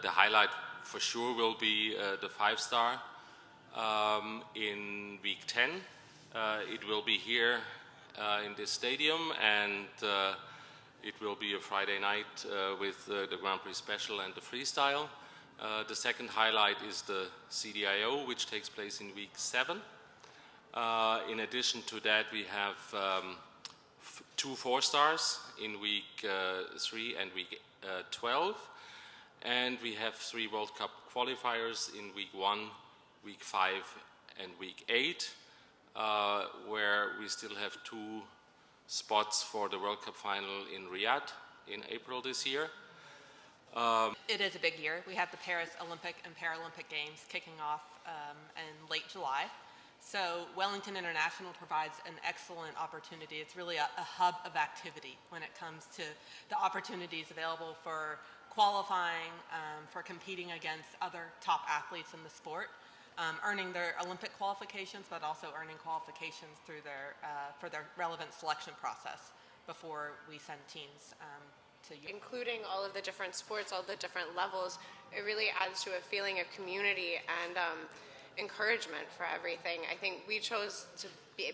the highlight for sure will be the 5-star in week 10. It will be here in this stadium, and it will be a Friday night with the Grand Prix Special and the Freestyle. The second highlight is the CDIO, which takes place in week 7. In addition to that, we have 2 4-stars in week 3 and week 12. And we have 3 World Cup qualifiers in week 1, week 5, and week 8, where we still have 2 spots for the World Cup final in Riyadh in April this year. It is a big year. We have the Paris Olympic and Paralympic Games kicking off in late July. So Wellington International provides an excellent opportunity. It's really a hub of activity when it comes to the opportunities available for qualifying, for competing against other top athletes in the sport, earning their Olympic qualifications, but also earning qualifications through for their relevant selection process before we send teams to you. Including all of the different sports, all the different levels, it really adds to a feeling of community and encouragement for everything. I think we chose to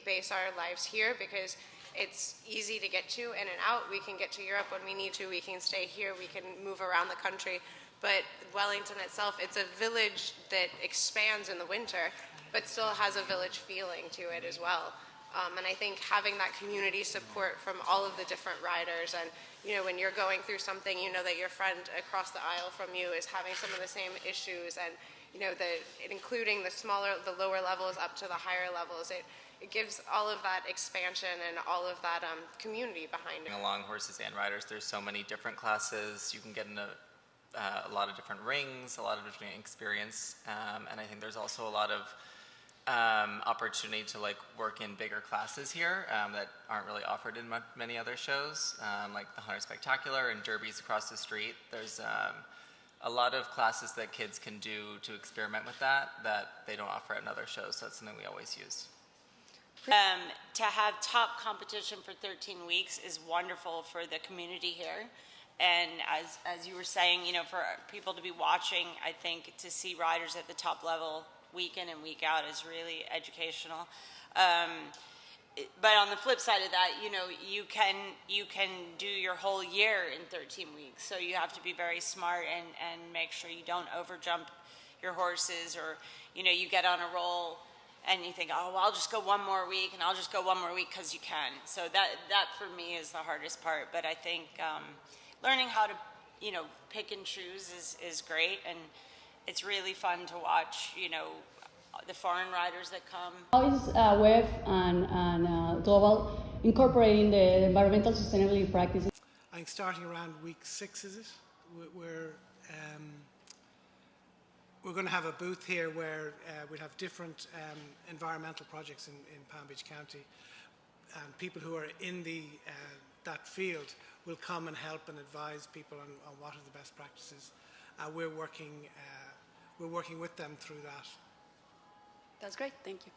base our lives here because it's easy to get to in and out. We can get to Europe when we need to. We can stay here. We can move around the country. But Wellington itself, it's a village that expands in the winter, but still has a village feeling to it as well. And I think having that community support from all of the different riders, and when you're going through something, you know that your friend across the aisle from you is having some of the same issues, and including the lower levels up to the higher levels, it gives all of that expansion and all of that community behind it. Along horses and riders, there's so many different classes. You can get into a lot of different rings, a lot of different experience, and I think there's also a lot of opportunity to work in bigger classes here that aren't really offered in many other shows, like the Hunter Spectacular and derbies across the street. There's a lot of classes that kids can do to experiment with that they don't offer at other shows, so that's something we always use. To have top competition for 13 weeks is wonderful for the community here. And as you were saying, for people to be watching, I think to see riders at the top level week in and week out is really educational. But on the flip side of that, you can do your whole year in 13 weeks. So you have to be very smart and make sure you don't overjump your horses, or you get on a roll and you think, oh, well, I'll just go one more week, and I'll just go one more week because you can. So that for me is the hardest part. But I think learning how to pick and choose is great, and it's really fun to watch the foreign riders that come. How is WEF and Global incorporating the environmental sustainability practices? I think starting around week 6, is it? We're going to have a booth here where we'll have different environmental projects in Palm Beach County, and people who are in that field will come and help and advise people on what are the best practices. We're working with them through that. That's great. Thank you.